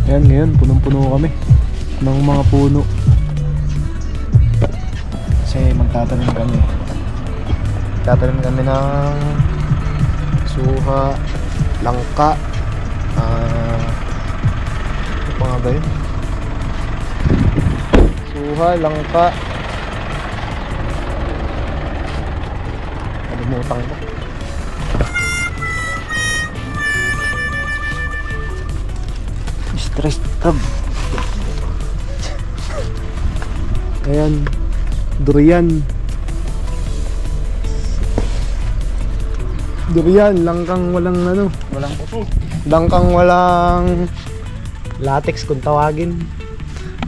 Ayan, ngayon punong-puno kami ng mga puno kasi magtatanim kami ng suha, langka, ano pa nga ba yun? Suha, langka, kalimutan ko. Stress tab. Ayan, durian. Durian, langkang walang ano, Walang puto. langkang walang latex kung tawagin.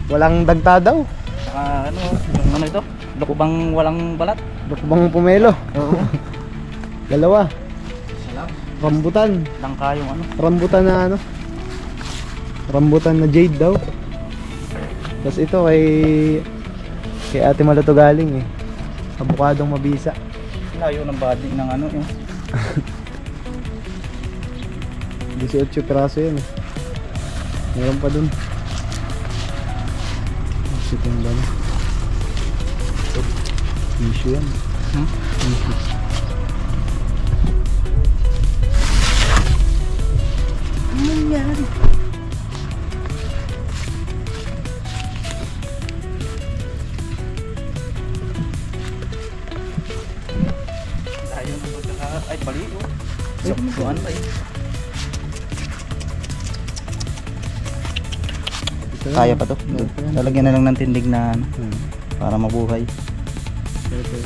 Walang dagta daw. Saka ano, yung ano ito? Lukbang walang balat. Lukbang pumelo. Oo. Dalawa. Salam. Rambutan. Langka yung ano. Rambutan na ano? Rambutan na jade daw. Tapos ito kay Ate Malo to galing eh. Abukadong mabisa. Layo ng body ng ano yung 18 piraso yan eh. Meron pa dun. Siting ba na? Issue yan. Issue. ano yan? Layo ng pagkaka... Ay, bali oh. Saktuan pa eh. Kaya pa to. Lalagyan na lang ng tindig na ano, para mabuhay. Ito.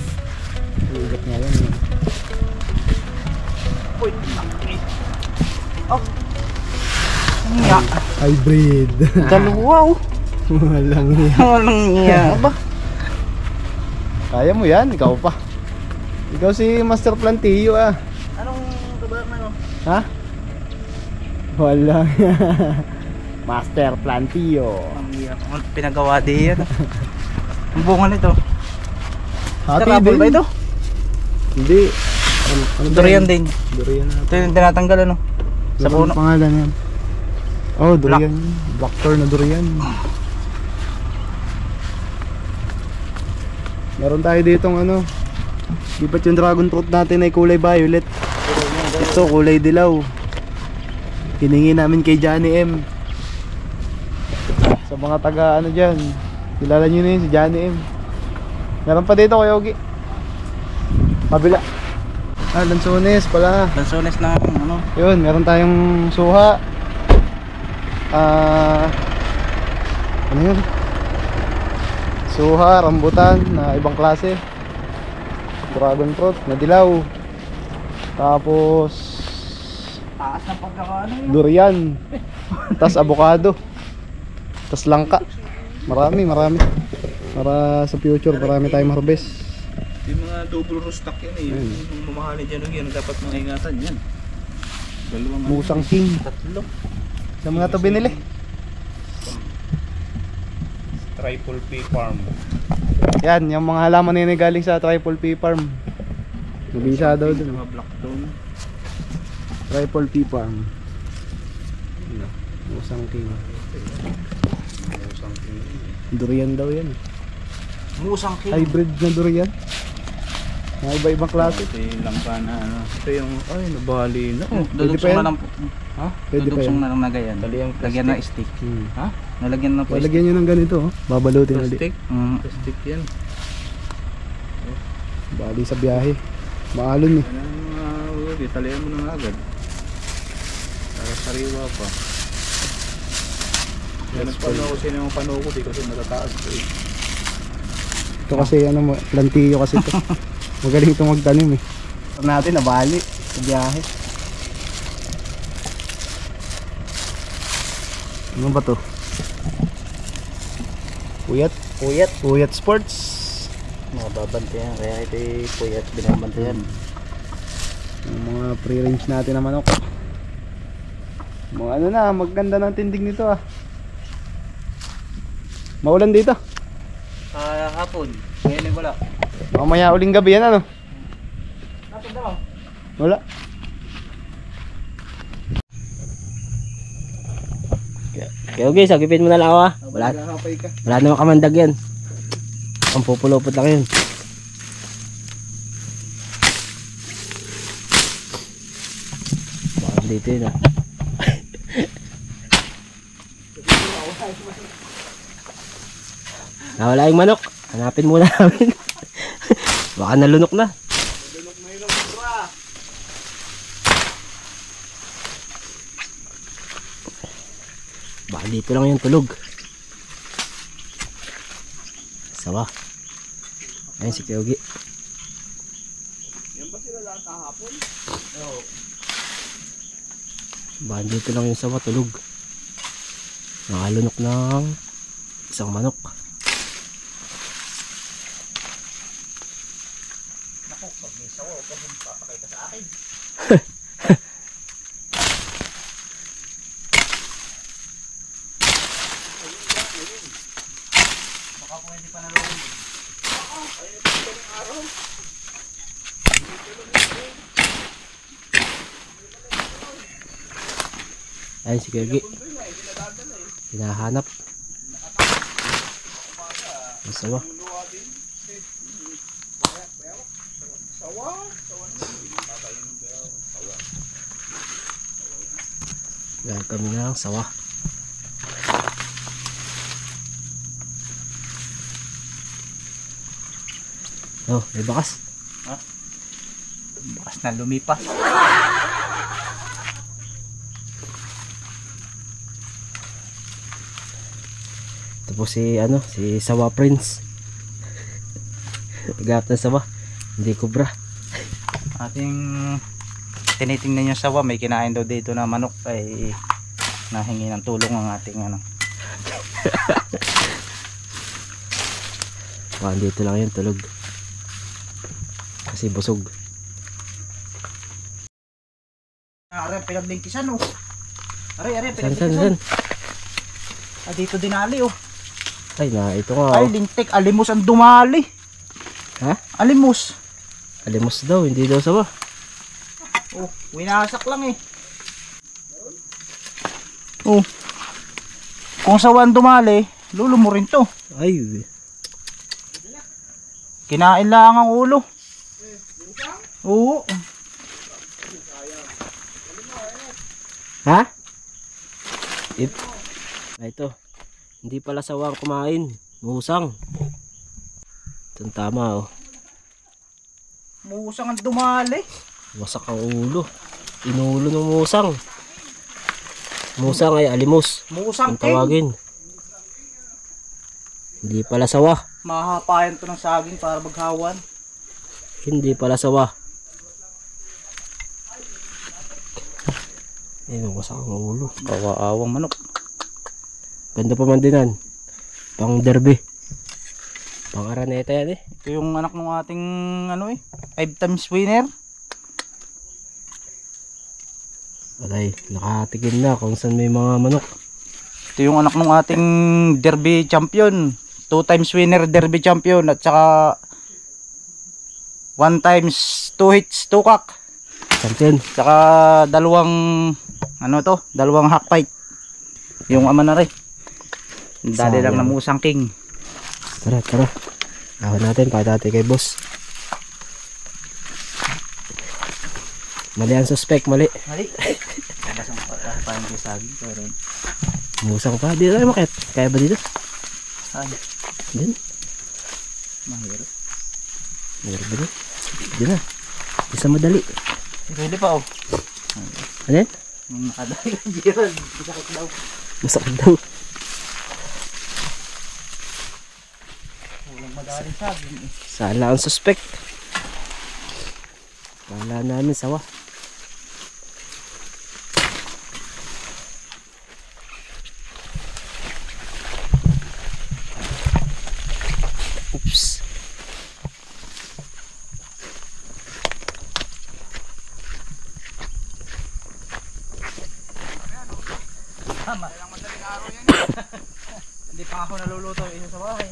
Ugat nga yan eh. Uy, laki. Oh. Nga. Hybrid. Dalawa oh. Walang yan. Walang iya ba? Kaya mo yan, ikaw pa. Ikaw si Master Plantillo ah. Anong kabar na no? Ha? Wala. Master Plantillo. Ang iya. Pinagawa din yan. Ang bunga nito. Happy Sarapol din. ba ito? Hindi. Ano ba Durian yan? din. Durian na. Ito yung tinatanggal ano? Sa Ano puno. pangalan yan? Oh, durian. Blackthorn na durian. Meron tayo ditong ano. Lipat yung dragon fruit natin ay kulay violet. Ito kulay dilaw. Hiningi namin kay Johnny M. Sa mga taga ano dyan, kilala nyo na yun si Johnny M. Meron pa dito Kuya Ogi. Mabila. Ah, lansones pala. Lansones na ano? Yun, meron tayong suha. Ano yun? Suha, rambutan na ibang klase. Dragon fruit na dilaw. Tapos Taas ng pagkakaano yun. durian. Tas avocado. Tas langka. Marami. Para sa future, marami tayong harvest. Yung mga double rostock yan eh. Yung mamahalin dyan yung yan. Dapat mga ingatan yan. Dalawang Musang king. tatlo. Sa mga to binili. Triple P farm. Yan, yung mga halaman na yun ay galing sa Triple P Farm. Nabisa daw dun. Mga black tone. Triple P Farm. Musang king. Musang king. Durian daw yan. Musang king. Hybrid na durian. Mga iba-ibang klase. Ito yung langka na ano. Ito yung, ay nabali na. Oh, Pwede pa dudugsong yan? na lang. Ha? Pwede pa Dudugsong yan? na lang na ganyan. Lagyan ng stick. Ha? Nalagyan ng plastic. Lagyan nyo ng ganito, oh. Babalutin ulit. Plastic? Plastic yan. Bali sa biyahe. Maalon eh. Ano mga ulit, talihan mo na agad. Para sariwa pa. Yan ang panukusin yung panukusin kasi matataas ko eh. Ito kasi ano mo, plantillo kasi ito. Magaling itong magtanim eh. Ito natin nabali sa biyahe. Ano ba to? Puyat Sports. Mga babantayan, kaya ito yung puyat binabantayan. Yung mga pre-range natin na manok. Mga ano na, maganda ng tindig nito ah. Maulan dito. Hapon, ngayon ay wala. Mamaya uling gabi yan ano. Hapon daw. Wala. Kaya okay, sagipin mo na lang ako ha. Wala, Nakakapay ka. wala naman kamandag yan. Ang pupulupot lang yun. Baka dito yun ha. Nawala yung manok. Hanapin muna namin. Baka nalunok na. Baka dito lang yung tulog. Sawa. Ayun si Kyogi. Yan ba sila lahat kahapon? Baka dito lang yung sawa tulog. Nakalunok ng isang manok. Naku, pag may sawa, huwag kang papakita sa akin. Baka pwede pa nalawin. Ayun si Kyogi. Hinahanap. Ang sawa. Gaya kami ng sawa. Oh, may bakas. Bakas na lumipas. Ito po si si Sawa Prince. Nagahap ng sawa. Hindi kubra. Ating tinitingnan yung sawa, may kinain daw dito na manok ay nahingi ng tulong ang ating Baka dito lang yun tulog. Kasi busog. Are, pinaglingkisan oh. Are, San? pinaglingkisan. Ah, dito dinali oh. Ay na, ito nga. Ay, lintik, alimos ang dumali. Ha? Alimos. Alimos daw, hindi daw sawa. Oh, winasak lang eh. Oh. Kung sawan dumali, lulo mo rin to. Ay. Kinain lang ang ulo. Oo. Ha? Ito. Hindi pala sawang kumain. Musang. Itong tama oh. Musang ang dumali. Wasak ang ulo. Inulo ng musang. Musang ay alimos. Musang Ang tawagin. Hindi pala sawa. Mahahapayan to ng saging para maghawan. Hindi pala sawa. Ayun, wasak ang ulo. Kawaawang manok. Ganda pa man dinan. Pang derby. Pang araneta yan eh. Ito yung anak ng ating 5 times winner. Alay, nakatigil na kung saan may mga manok. Ito yung anak ng ating derby champion. 2 times winner derby champion at saka 1 times 2 hits 2 kak. Champion. Saka dalawang hack fight. Yung ama na rin. Dali lang na musang king. Tara. Ahon natin para dati kay boss. Mali ang suspect, mali. Mali. Basang parang yung saging. Pero Musang pa. Dito tayo makit. Kaya ba dito? saan? Diyan. Mahirap. Meron ba dito? Diyan na. Isa madali. Pwede pa oh. Ano yan? Yung nakadali ka dyan. Masakit daw. Masakit daw. Walang madaling saging eh. Saan lang ang suspect? Kala namin sawa. Oops. Tama. Hindi pa ako naluluto isa sa bahay.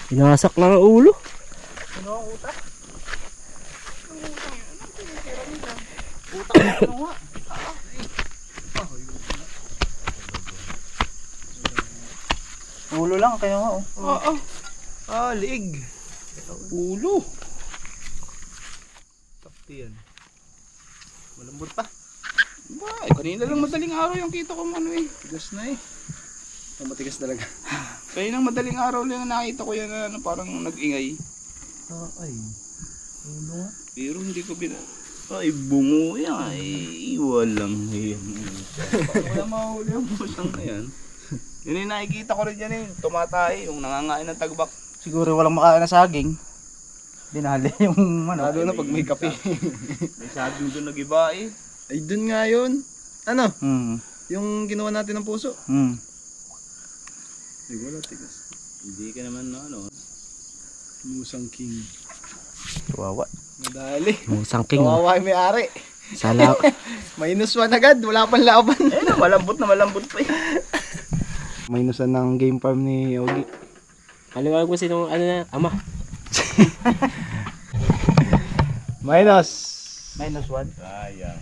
Pinasak lang ang ulo. Ano ang utak? Utak na nga. Ulo lang, kaya nga oh. Oo. Liig. Ulo. Takti yan. Malambot pa. Ba, kanina lang madaling araw yung kita ko ano eh. Tigas na eh. Matigas talaga. Kanina madaling araw lang nakita ko yan na parang nag-ingay. Ay. Ulo nga. Pero hindi ko ay, bungo yan. Ay, walang yan. Wala mahuli ang pusang na yan. Yun yung nakikita ko rin yan eh. Tumatay, yung nangangain ng tagbak. Siguro walang makain na saging. Dinali yung ano. Lalo na pag may kape. May saging doon nag-iba eh. Ay, dun nga yun. Ano? Hmm. Yung ginawa natin ng puso. Hmm. Ay, wala tigas. Hindi ka naman na ano. Musang king. Kawawa. Madali. Musang king. Kawawa yung may-ari. Sala. Minus 1 agad. Wala pang laban. Eh na, malambot pa eh. Minusan ng game farm ni Yogi. Paliwanag mo sinong ano na, ama. Minus. -1. Sayang.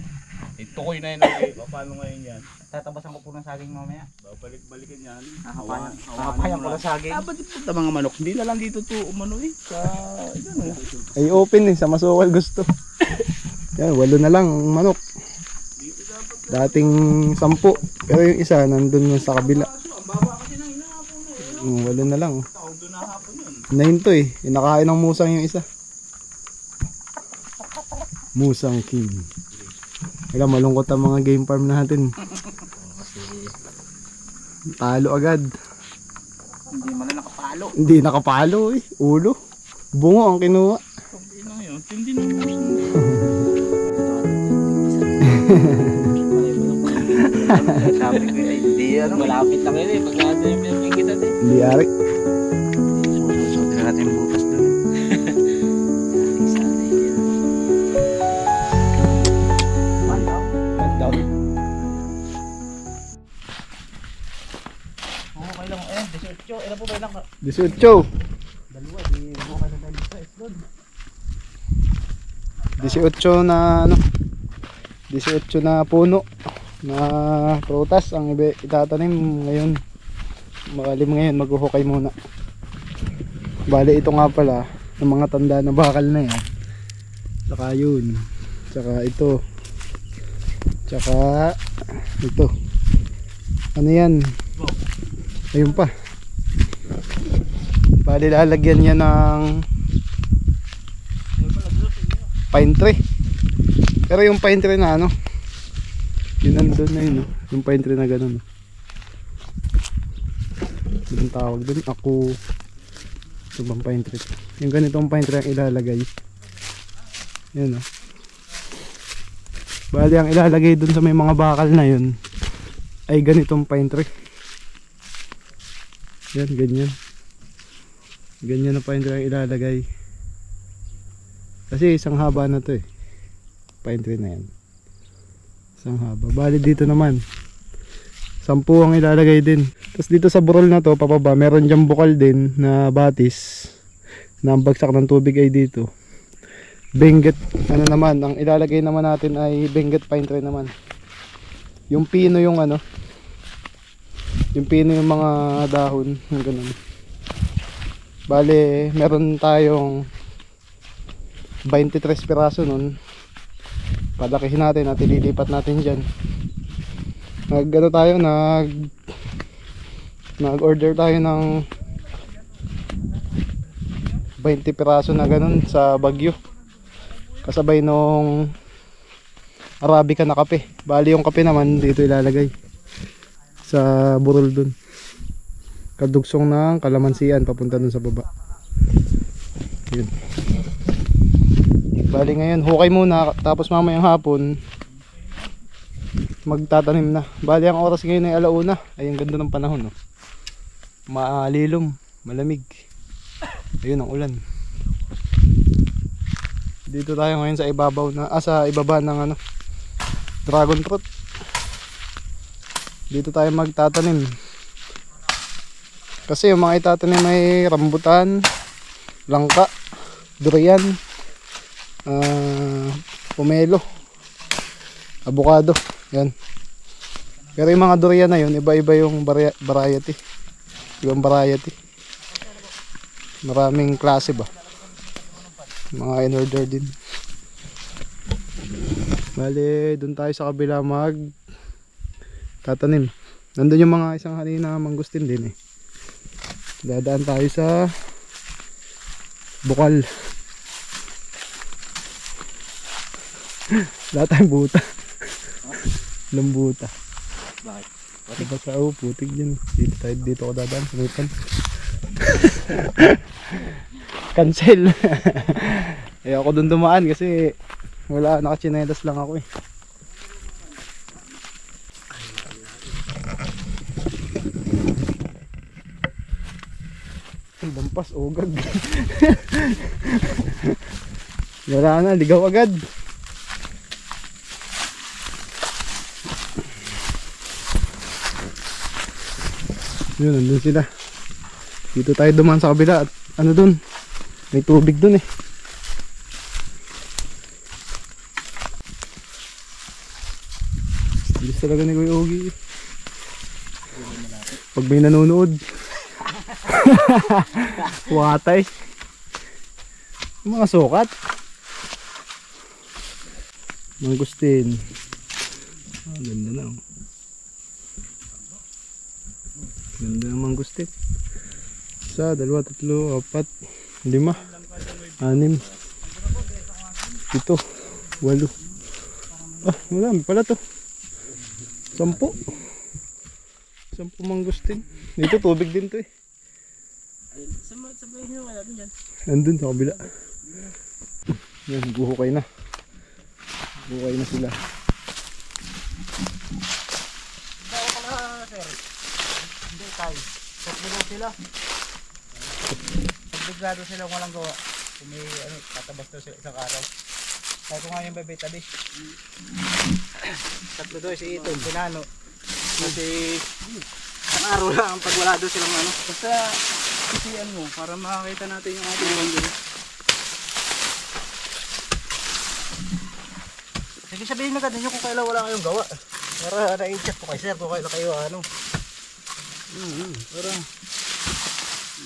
Itukoy na yun eh. Paano ngayon yan? Tatabasan ko po ng saging mamaya. Babalik-balikan yan. Hawakan ko ng saging. Ba't ito mga manok? Hindi na lang dito to umano eh. Sa, ano Ay, open eh. Sa masukal gusto. Yan, 8 na lang ang manok. Dating 10. Pero yung isa nandun na sa kabila. 8 na lang. tawag doon na hapon yun. 9 to eh. Inakain ng musang yung isa. Musang king. Kaya malungkot ang mga game farm natin. Talo agad. Hindi man na nakapalo. Hindi nakapalo eh. Ulo. Bungo ang kinuha. Hindi na yun. Hindi na yun. Sabi ko ay hindi ano. Malapit lang yun eh. Pag natin yung pinagkikita din. Hindi ari. Susunod natin bukas doon. Sana yun. Okay lang. 18. Ilan po ba ilang? 18. Dalawa. Di bukas na tayo sa doon. 18 na ano. 18 na puno na prutas ang itatanim ngayon. Makalim ngayon, maghuhukay muna. Bale ito nga pala ng mga tanda na bakal na yan. Saka yun. Saka ito. Saka ito. Ano yan? Ayun pa. Bale lalagyan yan ng pine tree. Pero yung pine tree na ano, yun nandun na yun, yung pine tree na ganun. Yung tawag dun, ako, ito bang pine tree? Yung ganitong pine tree ang ilalagay. Yan o. Bali ang ilalagay dun sa may mga bakal na yun, ay ganitong pine tree. Yan, ganyan. Ganyan na pine tree ang ilalagay. Kasi isang haba na to eh. Pine tree na yan. Isang haba. Bali dito naman 10 ang ilalagay din. Tapos dito sa burol na to papaba meron dyang bukal din na batis na ang bagsak ng tubig ay dito. Benguet ano naman, ang ilalagay naman natin ay Benguet pine tree naman. Yung pino yung ano, yung pino yung mga dahon yung ganun. Bali meron tayong 23 piraso nun. Palakihin natin at ililipat natin dyan. Nag-ano tayo, nag-order tayo ng 20 piraso na ganun sa Baguio. Kasabay nung Arabica na kape. Bali yung kape naman dito ilalagay sa burol dun. Kadugsong ng kalamansian papunta dun sa baba. Yun. Bali ngayon hukay muna, tapos mamayang hapon magtatanim na. Bali ang oras ngayon ay 1:00. Ay ang ganda ng panahon no? Maalilom, malamig. Ayun ang ulan. Dito tayo ngayon sa ibabaw na sa ibaba ng ano, dragon fruit. Dito tayo magtatanim. Kasi yung mga itatanim ay rambutan, langka, durian, pomelo, avocado, yan. Pero yung mga durian na yun, iba-iba yung variety. Ibang variety. Maraming klase ba? Mga in-order din. Bale, doon tayo sa kabila mag tatanim. Nandun yung mga isang kanina mangustin din eh. Dadaan tayo sa bukal. Wala tayong buta. Lambuta. Bakit? Diba sa putik dyan. Dito ako dadaan. Sumipan. Cancel. Ayoko dun dumaan kasi wala, nakachinelas lang ako eh. Ay, lampas, ogag. Wala na, ligaw agad. Yun, nandun sila. Dito tayo dumaan sa kabila at ano dun, may tubig dun eh. Bilis talaga ni Kuya Ogie. Pag may nanonood. Watay. Mga sukat. Mangustin. Ah, ganda na oh. Ganda ng mangustin. Isa, dalawa, tatlo, apat, 5, 6, 7, 8. Ah, marami pala to. 10. 10 mangustin. Dito tubig din to eh. Sabay nyo wala dun yan. Nandun sa kabila. Yan, buhukay na. Buhukay na sila. Bawa pala, sir. Hindi tayo. Tatlo sila. Pagbigado sila walang gawa. Kung may tatabas daw sila isang araw. Kaya ko nga yung bebe tabi. Tatlo daw si Ito, si Nano. Kasi isang araw lang pag wala daw silang ano. Basta isiyan mo para makakita natin yung ating bundle. Sige, sabihin na ganun kung kailan wala kayong gawa. Para na-i-check ko kay sir kung kailan kayo ano. Para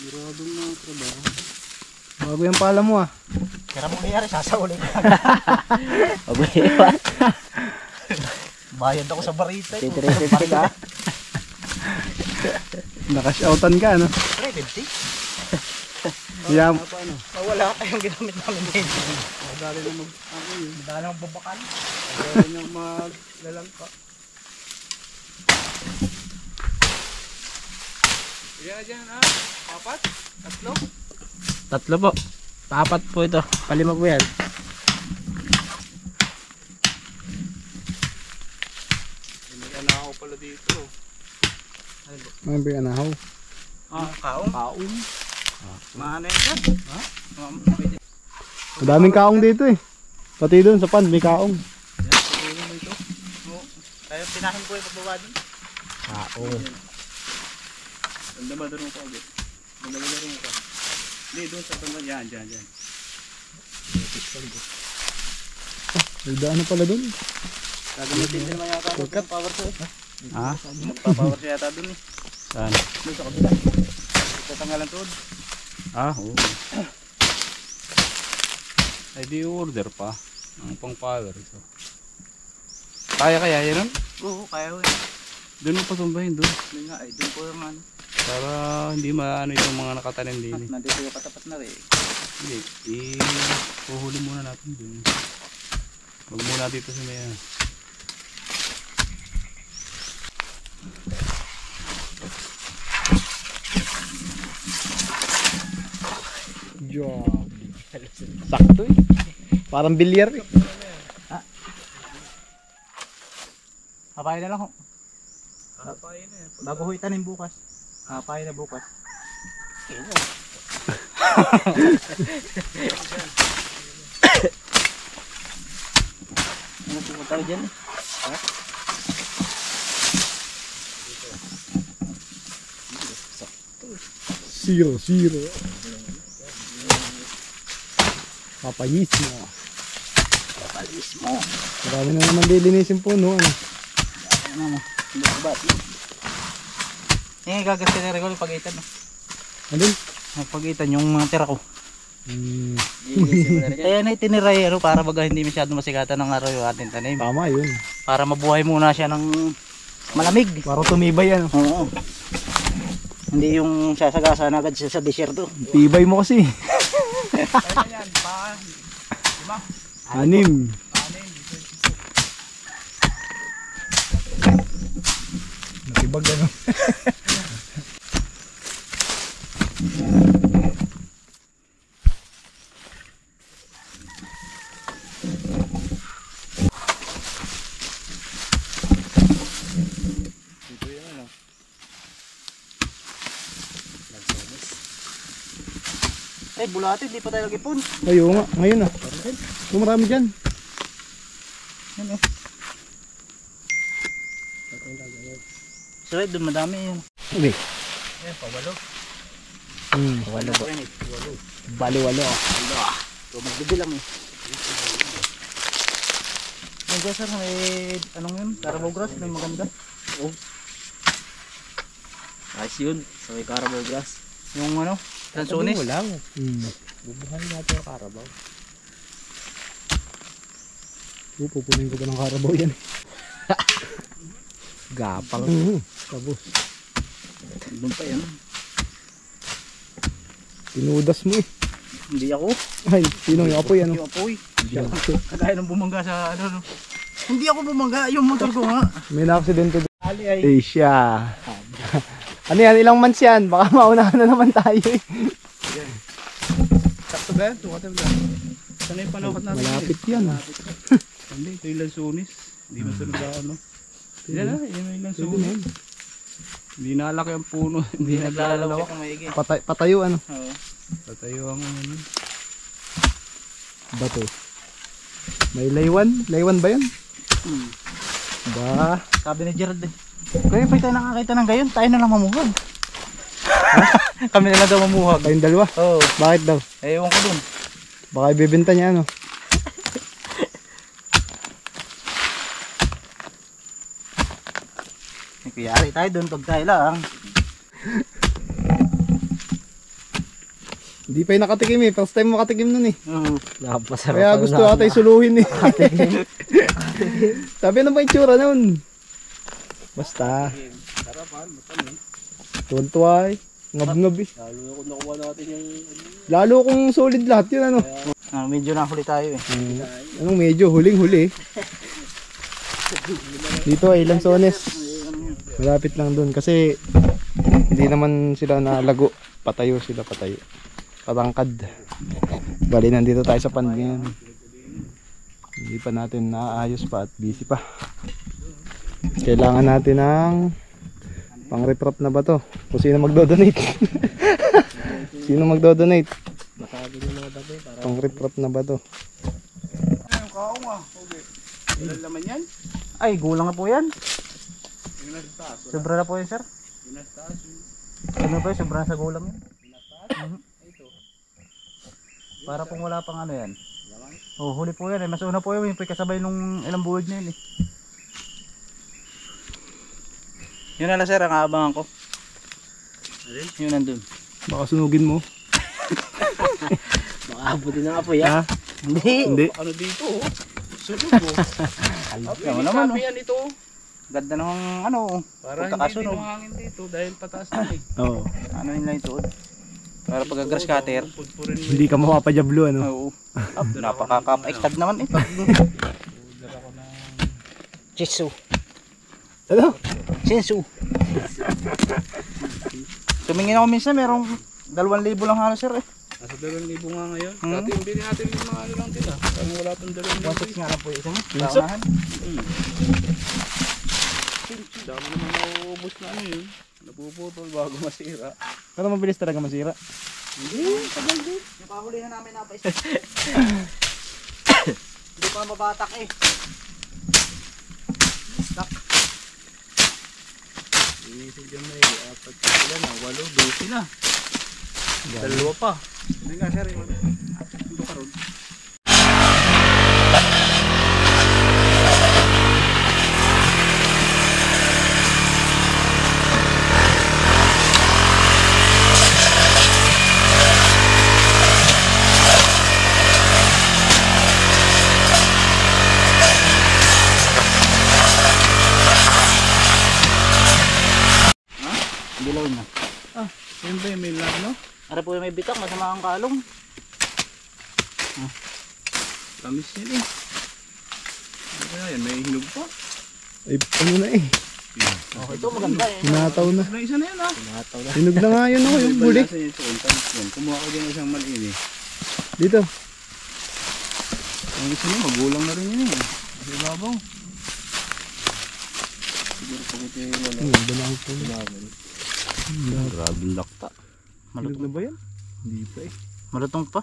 maraming mga trabaho. Bago yung pala mo ah. Kaya mo nangyari, sasaulin ka. Abay, Bayad ako sa barita. titirisit ka. Nakashoutan ka ano. 350? Yeah. Wala kayong ginamit namin din. Madali na Madali ng babakan. madali na maglalangka. Yan na dyan 4? 3? 3 po. 4 po ito. 5 po yan. May anak ako pala dito. Ano ba yung anahaw? Kaong? Kaong. Maano yun dyan? Ha? Madaming kaong dito eh. Pati doon sa pan, may kaong. Yan, mo ito. Kaya pinahin ko yung pagbaba din. Kaong. Damadaron ko agad. Damadaron ko. Hindi, doon sa tanda. Yan. May daan na pala doon. Gagamitin din naman yata ng power to. Ha? Magpa-power siya yata dun eh. Saan? Doon sa kabila. Tatanggalan tuod. Oo. Ay di order pa. Ang pang power ito. Kaya yan nun? Oo, kaya ko eh. Doon mo pasumbahin doon. Hindi nga eh, doon ko yung ano. Para hindi maano yung mga nakatanim din. Nandito yung katapat na rin. Hindi. Puhuli muna natin doon. Huwag muna dito sa may Job. Sakto eh. Parang bilyar eh. Kapain na lang ho. Bago ho itanim bukas. Kapain na bukas. Ano pupunta ko dyan? Ha? Zero. Papayis mo. Marami na naman lilinisin puno. Ano? Ano mo? Ba't? Gagastin na rin ko pagitan. Ano? Pagitan yung mga tira ko. Hmm, Kaya na itiniray para baga hindi masyado masikatan ng araw yung ating tanim. tama yun. Para mabuhay muna siya ng malamig. Para tumibay yan. Oo. Hindi yung sasagasa na agad siya sa desierto. Tibay mo kasi. Yan, pa. Lima. 6. Natibag ano. Eh, bulate, di pa tayo nag-ipon. Ayaw nga, ngayon ah. Marami dyan. Yan eh. Sir, doon madami yun. Okay. Yan, pawalo. Walo po. Walo. Bali-walo. So, magbibilang eh. Yan dyan sir, may anong yun? Carabao grass, may maganda. Ayos yun. Sa may Carabao grass. Yung ano, Lansones. Wala mo. Bubuhanin natin yung Carabao. Pupunin ko pa ng Carabao yan. Gapang. Tapos, Doon pa yan. tinudas mo eh. Hindi ako. Ay, sino yung apoy ano? Yung apoy. Kagaya ng bumangga sa ano. Hindi ako bumangga, yung motor ko nga. May na-aksidente doon. Ali ay. Asia. Ano yan? Ilang months yan? Baka maunahan na naman tayo eh. Sakto ba yan? Tumatim ba? Saan yung panahon natin? Malapit yan. Hindi, ito yung lansunis. Hindi masunod na ano. Yan na, yun yung Pwede na lansunis. yan. Hindi nalaki ang puno. Hindi naglalawak. Patayo ano? Oo. Tatayo ang ano. Bato. May laywan? Laywan ba yun? Ba? Sabi ni Gerald eh. Kaya pa tayo nakakita ng gayon, tayo na lang mamuhag. Kami na lang daw mamuhag. Kayong dalawa? Oo. Bakit daw? Ewan ko dun. Baka ibibenta niya ano? Kuyari tayo dun pag tayo lang. Hindi pa yung nakatikim eh. First time makatikim nun eh. Oo. Napasarap. Kaya gusto ata yung suluhin eh. Sabi ano ba yung tsura nun? Basta. Sarapan, matamis. Tuwan-tuwa eh. Ngab-ngab eh. Lalo na kung nakuha natin yung Lalo kung solid lahat yun ano. Medyo nahuli tayo eh. Anong medyo? Huling-huli eh. Dito ay Lansones. Malapit lang dun kasi hindi naman sila nalago. Patayo sila, patayo. Patangkad. Bali nandito tayo sa pond ngayon. Hindi pa natin naayos pa at busy pa. Kailangan natin ng pang riprap na ba to? Kung sino magdo-donate. Sino magdo-donate? masabi ng mga baboy para Pang riprap na ba to? Ayun, kaong ah. Okay. Ilan laman yan? Ay, gulang na po yan. Yung nasa taas. Sobra na po yan, sir. Yung nasa taas. Ano pa yun? Sobra na sa gulang yan. Ito. Para pong wala pang ano yan. Oh, huli po yan eh. Mas una po yun. Yung kasabay nung ilang buwid na yun eh. Yun na lang sir, ang aabangan ko. Yun nandun. Baka sunugin mo. baka abutin ng apoy ha. Hindi. Hindi. Ano dito oh? Sunog oh. Naman naman oh. Yan ito. Ganda ng ano. Para hindi pagkakasunog. din hangin dito dahil pataas na eh. Oo. Ano yun lang yung tuod. Para pag grass cutter. Pudpurin mo. Hindi ka mapapadjablo ano. Oo. Napakaka-extag naman eh. Chisu. Ano? Sinsu. Tumingin ako minsan, merong 2,000 lang halos sir eh. Nasa 2,000 nga ngayon. Hmm. Dati yung bili natin yung mga ano lang dito. Parang wala pang 2,000. 1,600 nga lang po yung isa mo. Minsan? Saunahan. Dami naman nauubos na ano yun. Napuputol bago masira. Pero mabilis talaga masira. Yung kahulihan namin napaisa. Hindi pa mabatak eh. Stuck. Inisip dyan na eh. Apat sila na. 8, 12 na. Dalawa pa. Hindi nga sir. Ito ka ron. Ilaw na. Siyempre, may lang, no? Ara po may bitak, masama ang kalong. Tamis yan eh. Ano kaya yan? May hinog pa. Ay, ano na eh. Okay, ito maganda eh. Hinataw na. Na isa na yan ah. Hinog na nga yun, oh, yung huli. Balasa yan ito. Tamis yan. Kumuha ko din isang maliin eh. Dito. Ang isa niya, magulang na rin yun eh. Kasi babaw. Siguro pag ito yung wala. Dalang po. Grabe lakta. Hinog na ba yan? Hindi pa eh. Malutong pa.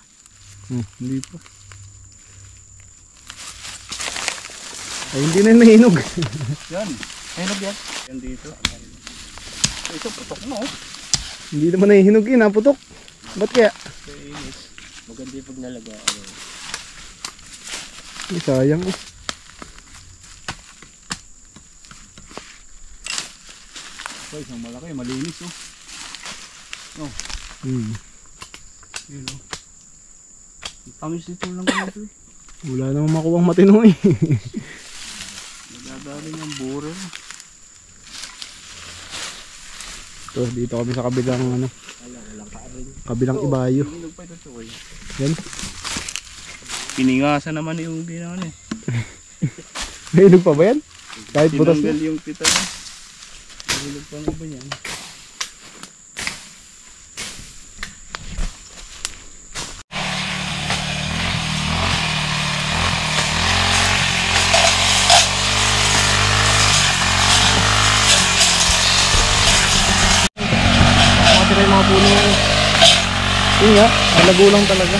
Hindi pa. Ay, hindi na nahinog. Yan. Hinog yan. Yan dito. Ito, putok mo. Hindi naman nahihinog eh, naputok. Ba't kaya? Maganda yung pag nalaga. Ay, sayang eh. Ito, isang malaki. Malinis oh. Yun oh. Ang tamis dito lang ganito eh. Wala namang makuwang matino eh. Nagdadali ng burel. Ito, dito kami sa kabilang ano. Kabilang ibayo. Hinog pa ito choy. Yan. Piningasan naman yung ubi na ano eh. Nahinog pa ba yan? Kahit butas na. Tinanggal yung pita na. Nahilog pa ang iba niyan. Matira yung mga puno. Yun nga, alago lang talaga.